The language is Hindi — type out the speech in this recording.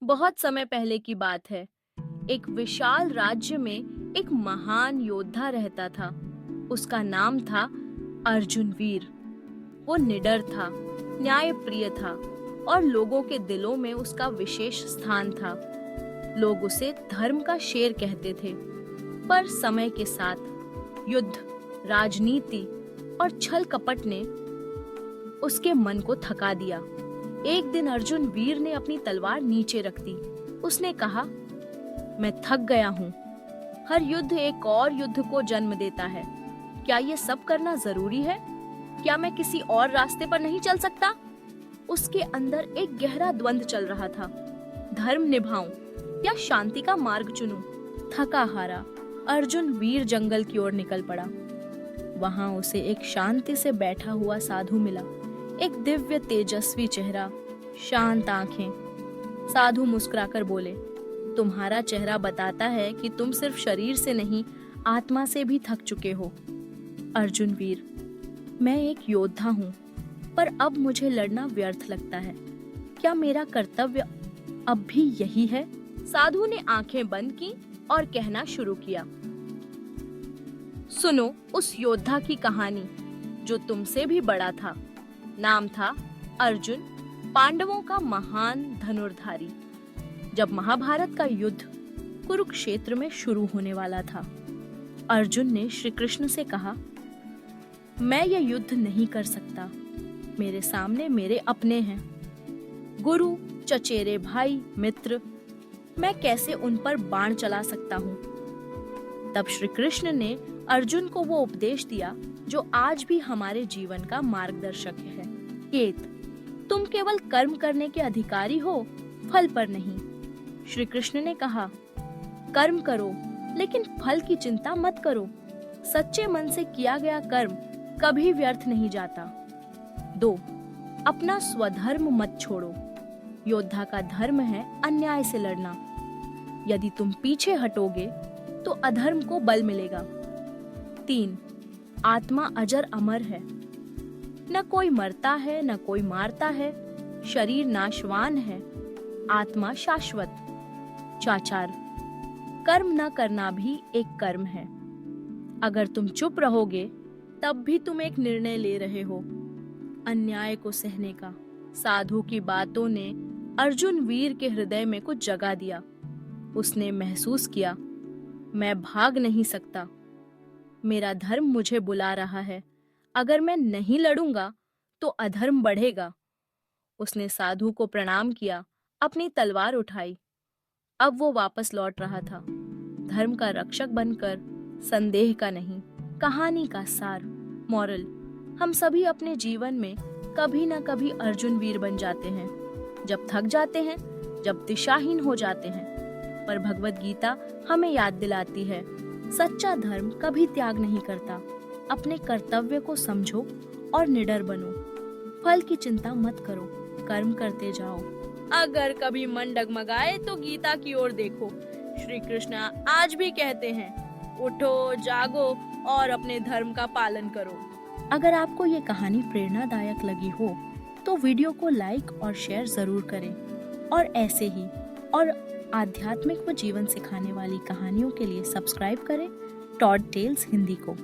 बहुत समय पहले की बात है। एक विशाल राज्य में एक महान योद्धा रहता था। उसका नाम था अर्जुन वीर। वो निडर था, न्यायप्रिय था और लोगों के दिलों में उसका विशेष स्थान था। लोग उसे धर्म का शेर कहते थे। पर समय के साथ युद्ध, राजनीति और छल कपट ने उसके मन को थका दिया। एक दिन अर्जुन वीर ने अपनी तलवार नीचे रख दी। उसने कहा, मैं थक गया हूँ। हर युद्ध एक और युद्ध को जन्म देता है। क्या ये सब करना जरूरी है? क्या मैं किसी और रास्ते पर नहीं चल सकता? उसके अंदर एक गहरा द्वंद्व चल रहा था। धर्म निभाऊं या शांति का मार्ग चुनूं? थका हारा अर्जुन वीर जंगल की ओर निकल पड़ा। वहां उसे एक शांति से बैठा हुआ साधु मिला। एक दिव्य तेजस्वी चेहरा, शांत आंखें। साधु मुस्कुराकर बोले, तुम्हारा चेहरा बताता है कि तुम सिर्फ शरीर से नहीं, आत्मा से भी थक चुके हो। अर्जुन वीर, मैं एक योद्धा हूँ, पर अब मुझे लड़ना व्यर्थ लगता है। क्या मेरा कर्तव्य अब भी यही है? साधु ने आंखें बंद की और कहना शुरू किया, सुनो उस योद्धा की कहानी जो तुमसे भी बड़ा था। नाम था अर्जुन, पांडवों का महान धनुर्धारी। जब महाभारत का युद्ध कुरुक्षेत्र में शुरू होने वाला था, अर्जुन ने श्री कृष्ण से कहा, मैं यह युद्ध नहीं कर सकता। मेरे सामने मेरे अपने हैं, गुरु, चचेरे भाई, मित्र। मैं कैसे उन पर बाण चला सकता हूँ? तब श्री कृष्ण ने अर्जुन को वो उपदेश दिया जो आज भी हमारे जीवन का मार्गदर्शक है। केत, तुम केवल कर्म करने के अधिकारी हो, फल पर नहीं। श्री कृष्ण ने कहा, कर्म करो लेकिन फल की चिंता मत करो। सच्चे मन से किया गया कर्म कभी व्यर्थ नहीं जाता। 2. अपना स्वधर्म मत छोड़ो। योद्धा का धर्म है अन्याय से लड़ना। यदि तुम पीछे हटोगे तो अधर्म को बल मिलेगा। 3. आत्मा अजर अमर है। न कोई मरता है, न कोई मारता है। शरीर नाशवान है, आत्मा शाश्वत। 4. कर्म न करना भी एक कर्म है। अगर तुम चुप रहोगे तब भी तुम एक निर्णय ले रहे हो, अन्याय को सहने का। साधु की बातों ने अर्जुन वीर के हृदय में कुछ जगा दिया। उसने महसूस किया, मैं भाग नहीं सकता। मेरा धर्म मुझे बुला रहा है। अगर मैं नहीं लड़ूंगा तो अधर्म बढ़ेगा। उसने साधु को प्रणाम किया, अपनी तलवार उठाई। अब वो वापस लौट रहा था, धर्म का रक्षक बनकर, संदेह का नहीं। कहानी का सार, मॉरल, हम सभी अपने जीवन में कभी न कभी अर्जुन वीर बन जाते हैं। जब थक जाते हैं, जब दिशाहीन हो जाते हैं। पर भगवत गीता हमें याद दिलाती है, सच्चा धर्म कभी त्याग नहीं करता। अपने कर्तव्य को समझो और निडर बनो। फल की चिंता मत करो, कर्म करते जाओ। अगर कभी मन डगमगाए तो गीता की ओर देखो। श्री कृष्ण आज भी कहते हैं, उठो, जागो और अपने धर्म का पालन करो। अगर आपको ये कहानी प्रेरणादायक लगी हो तो वीडियो को लाइक और शेयर जरूर करें और ऐसे ही और आध्यात्मिक व जीवन सिखाने वाली कहानियों के लिए सब्सक्राइब करें टॉड टेल्स हिंदी को।